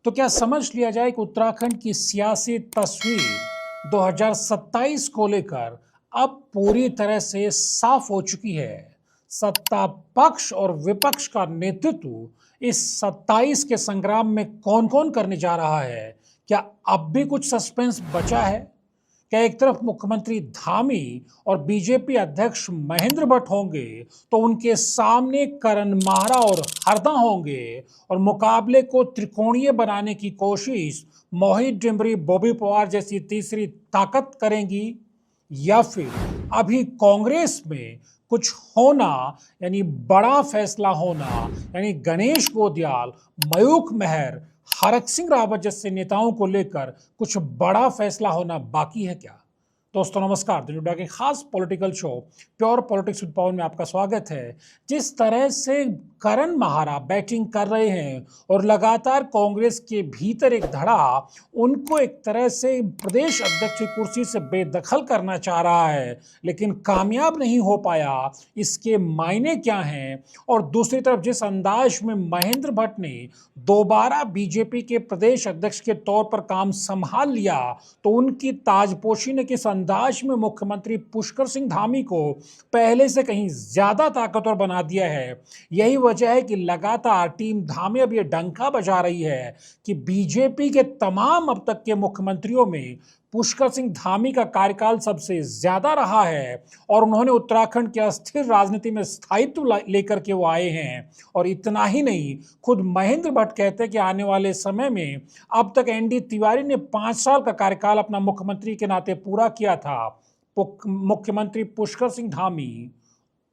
तो क्या समझ लिया जाए कि उत्तराखंड की सियासी तस्वीर 2027 को लेकर अब पूरी तरह से साफ हो चुकी है। सत्ता पक्ष और विपक्ष का नेतृत्व इस 27 के संग्राम में कौन कौन करने जा रहा है? क्या अब भी कुछ सस्पेंस बचा है? क्या एक तरफ मुख्यमंत्री धामी और बीजेपी अध्यक्ष महेंद्र भट्ट होंगे तो उनके सामने करण माहरा और हरदा होंगे और मुकाबले को त्रिकोणीय बनाने की कोशिश मोहित डिमरी, बॉबी पवार जैसी तीसरी ताकत करेंगी, या फिर अभी कांग्रेस में कुछ होना यानी बड़ा फैसला होना यानी गणेश गोदियाल, मयूख महर, हरक सिंह रावत जैसे नेताओं को लेकर कुछ बड़ा फैसला होना बाकी है क्या? दोस्तों नमस्कार, दिनुडा के खास political show pure politics with Pawan में आपका स्वागत है। जिस तरह से करण माहरा बैटिंग कर रहे हैं और लगातार कांग्रेस के भीतर एक धड़ा उनको एक तरह से प्रदेश अध्यक्ष की कुर्सी से बेदखल करना चाह रहा है, लेकिन कामयाब नहीं हो पाया, इसके मायने क्या हैं? और दूसरी तरफ जिस अंदाज में महेंद्र भट्ट ने दोबारा बीजेपी के प्रदेश अध्यक्ष के तौर पर काम संभाल लिया, तो उनकी ताजपोशी ने किस अंदाज में मुख्यमंत्री पुष्कर सिंह धामी को पहले से कहीं ज्यादा ताकतवर बना दिया है। यही वजह है कि लगातार टीम धामी अब ये डंका बजा रही है कि बीजेपी के तमाम अब तक के मुख्यमंत्रियों में पुष्कर सिंह धामी का कार्यकाल सबसे ज्यादा रहा है और उन्होंने उत्तराखंड की अस्थिर राजनीति में स्थायित्व लेकर के वो आए हैं। और इतना ही नहीं, खुद महेंद्र भट्ट कहते हैं कि आने वाले समय में अब तक एनडी तिवारी ने 5 साल का कार्यकाल अपना मुख्यमंत्री के नाते पूरा किया था। मुख्यमंत्री पुष्कर सिंह धामी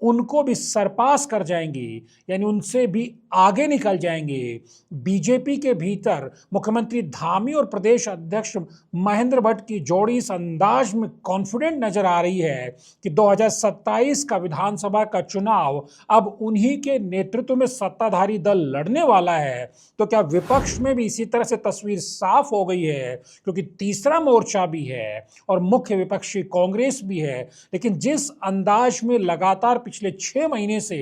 उनको भी सरपास कर जाएंगे, यानी उनसे भी आगे निकल जाएंगे। बीजेपी के भीतर मुख्यमंत्री धामी और प्रदेश अध्यक्ष महेंद्र भट्ट की जोड़ी इस अंदाज में कॉन्फिडेंट नजर आ रही है कि 2027 का विधानसभा का चुनाव अब उन्हीं के नेतृत्व में सत्ताधारी दल लड़ने वाला है। तो क्या विपक्ष में भी इसी तरह से तस्वीर साफ हो गई है? क्योंकि तीसरा मोर्चा भी है और मुख्य विपक्षी कांग्रेस भी है, लेकिन जिस अंदाज में लगातार पिछले 6 महीने से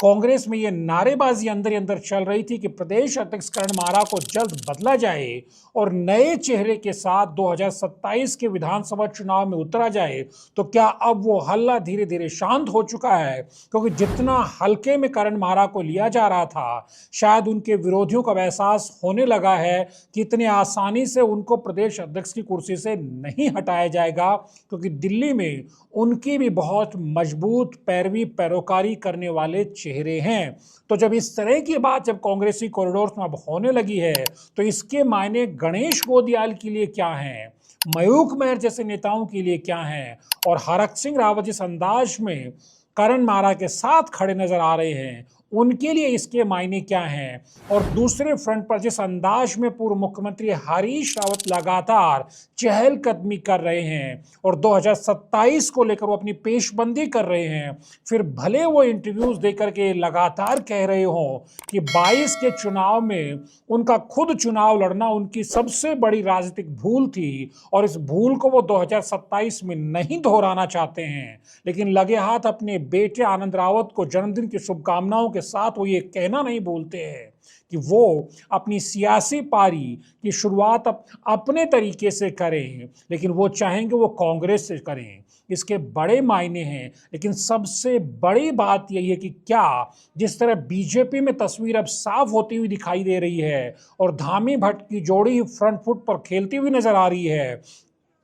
कांग्रेस में यह नारेबाजी अंदर ही अंदर चल रही थी कि प्रदेश अध्यक्ष करण माहरा को जल्द बदला जाए और नए चेहरे के साथ 2027 के विधानसभा चुनाव में उतरा जाए, तो क्या अब वो हल्ला धीरे धीरे शांत हो चुका है? क्योंकि जितना हल्के में करण माहरा को लिया जा रहा था, शायद उनके विरोधियों को एहसास होने लगा है कि इतने आसानी से उनको प्रदेश अध्यक्ष की कुर्सी से नहीं हटाया जाएगा, क्योंकि दिल्ली में उनकी भी बहुत मजबूत पैरोकारी करने वाले चेहरे हैं। तो जब इस तरह की बात जब कांग्रेसी कॉरिडोर में अब होने लगी है, तो इसके मायने गणेश गोदियाल के लिए क्या हैं, मयूख महर जैसे नेताओं के लिए क्या हैं, और हरक सिंह रावत जिस अंदाज में करण माहरा के साथ खड़े नजर आ रहे हैं, उनके लिए इसके मायने क्या हैं? और दूसरे फ्रंट पर जिस अंदाज में पूर्व मुख्यमंत्री हरीश रावत लगातार चहलकदमी कर रहे हैं और 2027 को लेकर वो अपनी पेशबंदी कर रहे हैं, फिर भले वो इंटरव्यूज देकर के लगातार कह रहे हों कि 22 के चुनाव में उनका खुद चुनाव लड़ना उनकी सबसे बड़ी राजनीतिक भूल थी और इस भूल को वो 2027 में नहीं दोहराना चाहते हैं, लेकिन लगे हाथ अपने बेटे आनंद रावत को जन्मदिन की शुभकामनाओं के साथ वो ये कहना नहीं भूलते हैं कि वो अपनी सियासी पारी की शुरुआत अपने तरीके से करें, लेकिन वो चाहेंगे वो कांग्रेस से करें। इसके बड़े मायने हैं, लेकिन सबसे बड़ी बात यही है कि क्या जिस तरह बीजेपी में तस्वीर अब साफ होती हुई दिखाई दे रही है और धामी भट्ट की जोड़ी फ्रंट फुट पर खेलती हुई नजर आ रही है,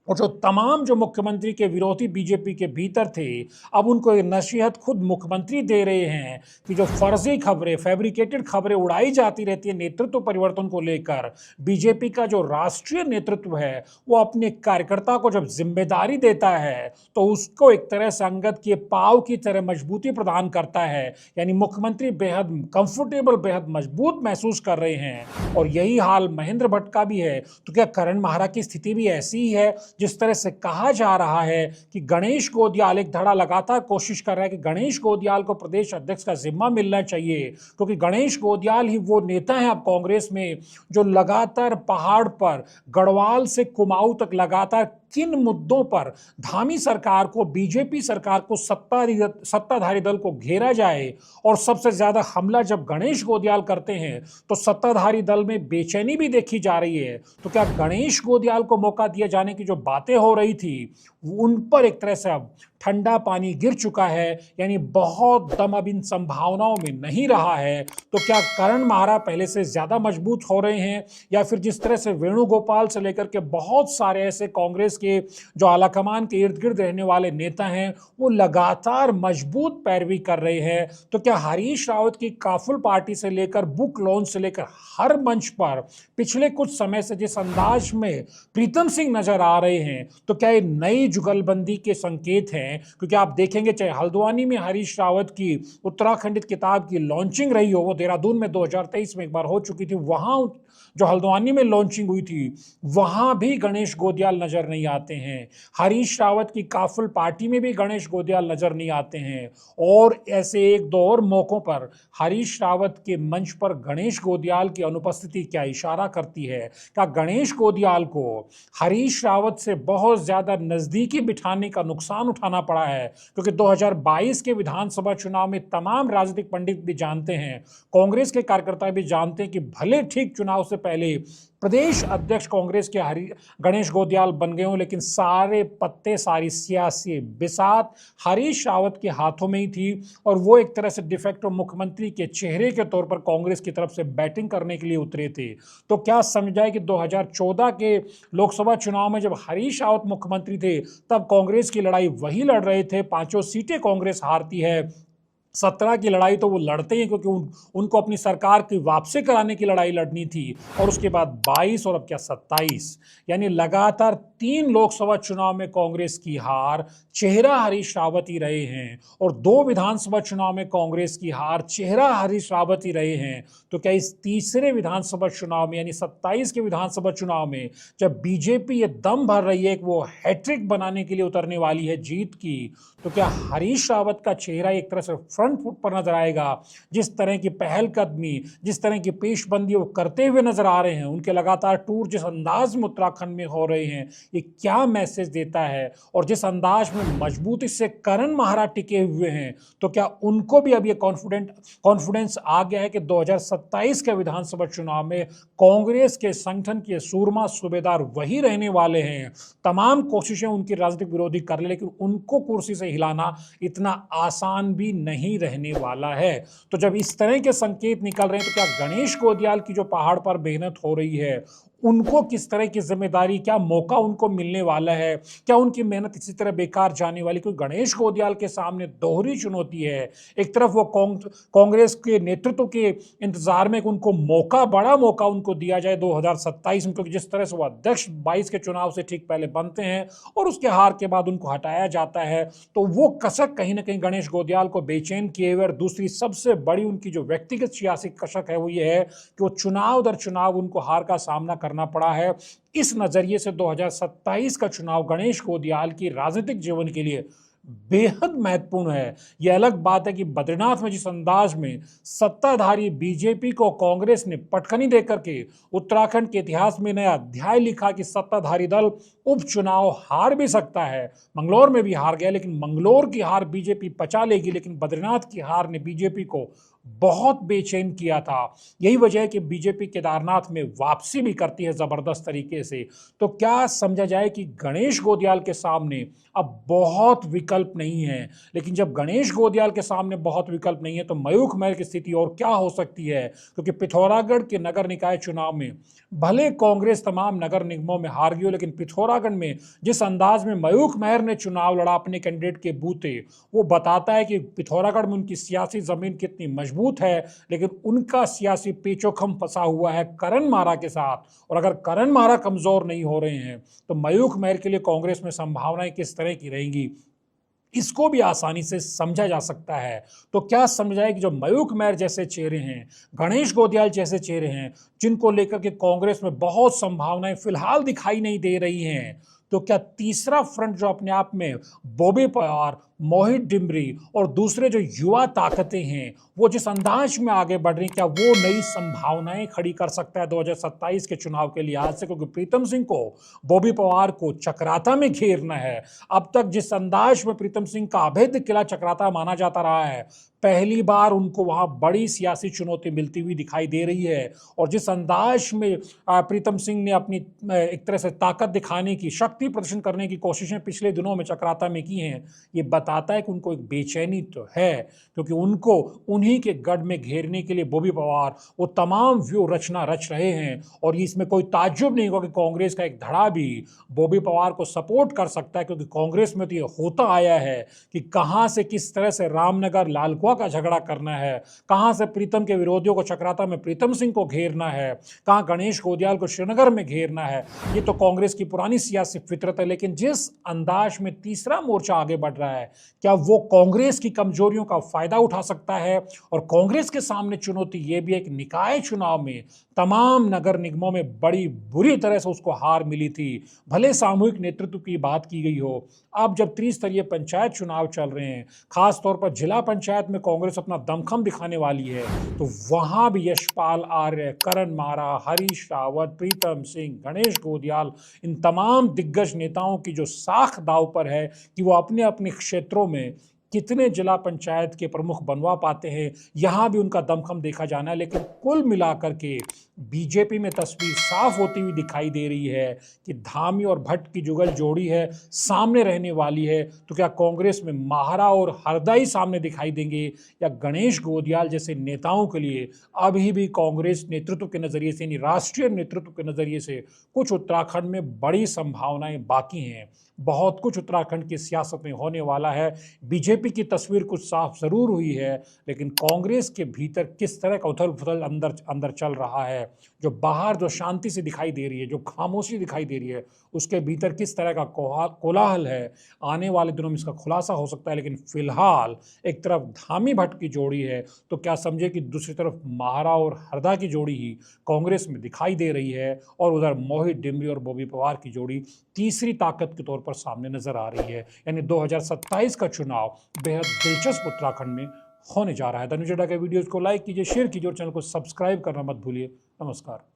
और जो तमाम जो मुख्यमंत्री के विरोधी बीजेपी के भीतर थे, अब उनको ये नसीहत खुद मुख्यमंत्री दे रहे हैं कि जो फर्जी खबरें, फैब्रिकेटेड खबरें उड़ाई जाती रहती है नेतृत्व परिवर्तन को लेकर, बीजेपी का जो राष्ट्रीय नेतृत्व है वो अपने कार्यकर्ता को जब जिम्मेदारी देता है तो उसको एक तरह से अंगद के पाव की तरह मजबूती प्रदान करता है। यानी मुख्यमंत्री बेहद कंफर्टेबल, बेहद मजबूत महसूस कर रहे हैं और यही हाल महेंद्र भट्ट का भी है। तो क्या करण माहरा की स्थिति भी ऐसी ही है? जिस तरह से कहा जा रहा है कि गणेश गोदियाल एक धड़ा लगातार कोशिश कर रहा है कि गणेश गोदियाल को प्रदेश अध्यक्ष का जिम्मा मिलना चाहिए, क्योंकि गणेश गोदियाल ही वो नेता है अब कांग्रेस में जो लगातार पहाड़ पर गढ़वाल से कुमाऊं तक लगातार किन मुद्दों पर धामी सरकार को, बीजेपी सरकार को, सत्ताधारी दल को घेरा जाए। और सबसे ज्यादा हमला जब गणेश गोदियाल करते हैं तो सत्ताधारी दल में बेचैनी भी देखी जा रही है। तो क्या गणेश गोदियाल को मौका दिए जाने की जो बातें हो रही थी उन पर एक तरह से अब ठंडा पानी गिर चुका है, यानी बहुत दम अब इन संभावनाओं में नहीं रहा है। तो क्या करण माहरा पहले से ज्यादा मजबूत हो रहे हैं, या फिर जिस तरह से वेणुगोपाल से लेकर के बहुत सारे ऐसे कांग्रेस के जो आलाकमान के इर्द गिर्द रहने वाले नेता हैं वो लगातार मजबूत पैरवी कर रहे हैं। तो क्या हरीश रावत की काफुल पार्टी से लेकर बुक लॉन्च से लेकर हर मंच पर पिछले कुछ समय से जिस अंदाज में प्रीतम सिंह नजर आ रहे हैं, तो क्या ये नई जुगलबंदी के संकेत हैं? क्योंकि आप देखेंगे चाहे हल्द्वानी में हरीश रावत की उत्तराखंडित किताब की लॉन्चिंग रही हो, वो देहरादून में 2023 में एक बार हो चुकी थी, वहां जो हल्द्वानी में लॉन्चिंग हुई थी वहां भी गणेश गोदियाल नजर नहीं आते हैं। हरीश रावत की काफिल पार्टी में भी गणेश गोदियाल नजर नहीं आते हैं। और ऐसे एक दो और मौकों पर हरीश रावत के मंच पर गणेश गोदियाल की अनुपस्थिति क्या इशारा करती है? क्या गणेश गोदियाल को हरीश रावत से बहुत ज्यादा नजदीकी बिठाने का नुकसान उठाना पड़ा है? क्योंकि 2022 के विधानसभा चुनाव में तमाम राजनीतिक पंडित भी जानते हैं, कांग्रेस के कार्यकर्ता भी जानते हैं कि भले ठीक चुनाव से पहले प्रदेश अध्यक्ष कांग्रेस के गणेश गोदियाल बन गए हों, लेकिन सारे पत्ते, सारी सियासी बिसात हरीश रावत के हाथों में ही थी। और वो एक तरह से डिफेक्टो मुख्यमंत्री के चेहरे के तौर पर कांग्रेस की तरफ से बैटिंग करने के लिए उतरे थे। तो क्या समझाए कि 2014 के लोकसभा चुनाव में जब हरीश रावत मुख्यमंत्री थे तब कांग्रेस की लड़ाई वही लड़ रहे थे, 5 सीटें कांग्रेस हारती है, 17 की लड़ाई तो वो लड़ते हैं क्योंकि उनको अपनी सरकार की वापसी कराने की लड़ाई लड़नी थी, और उसके बाद 22 और अब क्या 27, यानी लगातार 3 लोकसभा चुनाव में कांग्रेस की हार, चेहरा हरीश रावत ही रहे हैं। और 2 विधानसभा चुनाव में कांग्रेस की हार, चेहरा हरीश रावत ही रहे हैं। तो क्या इस तीसरे विधानसभा चुनाव में यानी 27 के विधानसभा चुनाव में जब बीजेपी ये दम भर रही है कि वो हैट्रिक बनाने के लिए उतरने वाली है जीत की, तो क्या हरीश रावत का चेहरा एक तरह से फ्रंट फुट पर नजर आएगा? जिस तरह की पहलकदमी, जिस तरह की पेशबंदी वो करते हुए नजर आ रहे हैं, उनके लगातार टूर जिस अंदाज में उत्तराखंड में हो रहे हैं, ये क्या मैसेज देता है? और जिस अंदाज में मजबूती से करण माहरा टिके हुए हैं, तो क्या उनको भी अब ये कॉन्फिडेंस आ गया है कि 2027 के विधानसभा चुनाव में कांग्रेस के संगठन के सूरमा सूबेदार वही रहने वाले हैं? तमाम कोशिशें उनकी राजनीतिक विरोधी कर ले, लेकिन उनको कुर्सी से हिलाना इतना आसान भी नहीं रहने वाला है। तो जब इस तरह के संकेत निकल रहे हैं, तो क्या गणेश गोदियाल की जो पहाड़ पर मेहनत हो रही है उनको किस तरह की जिम्मेदारी, क्या मौका उनको मिलने वाला है? क्या उनकी मेहनत इसी तरह बेकार जाने वाली? क्योंकि गणेश गोदियाल के सामने दोहरी चुनौती है। एक तरफ वो कांग्रेस के नेतृत्व के इंतजार में कि उनको बड़ा मौका उनको दिया जाए 2027 में, क्योंकि जिस तरह से वो अध्यक्ष 22 के चुनाव से ठीक पहले बनते हैं और उसके हार के बाद उनको हटाया जाता है, तो वो कसक कहीं ना कहीं गणेश गोदियाल को बेचैन किए हुए। दूसरी सबसे बड़ी उनकी जो व्यक्तिगत सियासी कसक है वो ये है कि वो चुनाव दर चुनाव उनको हार का सामना करना पड़ा है। इस नजरिए से 2027 का चुनाव गणेश गोदियाल की राजनीतिक जीवन के लिए बेहद महत्वपूर्ण है। यह अलग बात है कि बद्रीनाथ में जिस अंदाज में सत्ताधारी बीजेपी को कांग्रेस ने पटखनी देकर के उत्तराखंड के इतिहास में नया अध्याय लिखा कि सत्ताधारी दल उपचुनाव हार भी सकता है। मंगलौर में भी हार गया, लेकिन मंगलौर की हार बीजेपी पचा लेगी, लेकिन बद्रीनाथ की हार ने बीजेपी को बहुत बेचैन किया था। यही वजह है कि बीजेपी केदारनाथ में वापसी भी करती है जबरदस्त तरीके से। तो क्या समझा जाए कि गणेश गोदियाल के सामने अब बहुत विकल्प नहीं है, लेकिन जब गणेश गोदियाल के सामने बहुत विकल्प नहीं है तो मयूख महर की स्थिति और क्या हो सकती है? क्योंकि पिथौरागढ़ के नगर निकाय चुनाव में भले कांग्रेस तमाम नगर निगमों में हार गई हो, लेकिन पिथौरागढ़ में जिस अंदाज में मयूख महर ने चुनाव लड़ा अपने कैंडिडेट के बूते, वो बताता है कि पिथौरागढ़ में उनकी सियासी जमीन कितनी मजबूत है, लेकिन उनका सियासी पेचोखम फंसा हुआ है करण माहरा के साथ। और अगर करण माहरा कमजोर नहीं हो रहे हैं तो मयूख महर के लिए कांग्रेस में संभावनाएं किस तरह की रहेंगी, इसको भी आसानी से समझा जा सकता है। तो क्या समझाए कि जो मयूख महर जैसे चेहरे हैं, गणेश गोदियाल जैसे चेहरे हैं, जिनको लेकर के कांग्रेस में बहुत संभावनाएं फिलहाल दिखाई नहीं दे रही हैं, तो क्या तीसरा फ्रंट जो अपने आप में बॉबी पवार, मोहित डिमरी और दूसरे जो युवा ताकतें हैं वो जिस अंदाज में आगे बढ़ रही, क्या वो नई संभावनाएं खड़ी कर सकता है 2027 के चुनाव के लिहाज से? क्योंकि प्रीतम सिंह को, बॉबी पवार को चक्राता में घेरना है। अब तक जिस अंदाज में प्रीतम सिंह का अभेद्य किला चक्राता माना जाता रहा है, पहली बार उनको वहां बड़ी सियासी चुनौती मिलती हुई दिखाई दे रही है। और जिस अंदाज में प्रीतम सिंह ने अपनी एक तरह से ताकत दिखाने की, शक्ति प्रदर्शन करने की कोशिशें पिछले दिनों में चक्राता में की हैं, ये बताता है कि उनको एक बेचैनी तो है, क्योंकि उनको उन्हीं के गढ़ में घेरने के लिए बॉबी पवार वो तमाम व्यूह रचना रच रहे हैं। और इसमें कोई ताज्जुब नहीं होगा कि कांग्रेस का एक धड़ा भी बॉबी पवार को सपोर्ट कर सकता है, क्योंकि कांग्रेस में तो ये होता आया है कि कहां से किस तरह से रामनगर लालकुआ का झगड़ा करना है, कहां से प्रीतम के विरोधियों को चक्राता में प्रीतम सिंह को घेरना है, कहां गणेश गोदियाल को श्रीनगर में घेरना है। ये तो कांग्रेस की पुरानी सियासी फितरत है। लेकिन जिस अंदाज में तीसरा मोर्चा आगे बढ़ रहा है, क्या वो कांग्रेस की कमजोरियों का फायदा उठा सकता है? और कांग्रेस के सामने चुनौती यह भी एक निकाय चुनाव में तमाम नगर निगमों में बड़ी बुरी तरह से उसको हार मिली थी, भले सामूहिक नेतृत्व की बात की गई हो। अब जब त्रिस्तरीय पंचायत चुनाव चल रहे हैं, खासतौर पर जिला पंचायत में कांग्रेस अपना दमखम दिखाने वाली है, तो वहां भी यशपाल आर्य, करण मारा, हरीश रावत, प्रीतम सिंह, गणेश गोदियाल, इन तमाम दिग्गज नेताओं की जो साख दाव पर है कि वो अपने अपने क्षेत्रों में कितने जिला पंचायत के प्रमुख बनवा पाते हैं, यहां भी उनका दमखम देखा जाना है। लेकिन कुल मिलाकर के बीजेपी में तस्वीर साफ होती हुई दिखाई दे रही है कि धामी और भट्ट की जुगल जोड़ी है, सामने रहने वाली है। तो क्या कांग्रेस में माहरा और हरदाई सामने दिखाई देंगे, या गणेश गोदियाल जैसे नेताओं के लिए अभी भी कांग्रेस नेतृत्व के नजरिए से, यानी राष्ट्रीय नेतृत्व के नजरिए से, कुछ उत्तराखंड में बड़ी संभावनाएं बाकी हैं? बहुत कुछ उत्तराखंड की सियासत में होने वाला है। बीजेपी की तस्वीर कुछ साफ जरूर हुई है, लेकिन कांग्रेस के भीतर किस तरह का उथल पुथल अंदर अंदर चल रहा है, जो बाहर जो शांति से दिखाई दे रही है, जो खामोशी दिखाई दे रही है, उसके भीतर किस तरह का कोलाहल है, आने वाले दिनों में इसका खुलासा हो सकता है। लेकिन फिलहाल एक तरफ धामी भट्ट की जोड़ी है, तो क्या समझे कि दूसरी तरफ माहरा और हरदा की जोड़ी ही कांग्रेस में दिखाई दे रही है, और उधर मोहित डिमरी और बॉबी पवार की जोड़ी तीसरी ताकत के तौर पर सामने नजर आ रही है। यानी 2027 का चुनाव बेहद दिलचस्प उत्तराखंड में होने जा रहा है। धनुष के वीडियोस को लाइक कीजिए, शेयर कीजिए और चैनल को सब्सक्राइब करना मत भूलिए। नमस्कार।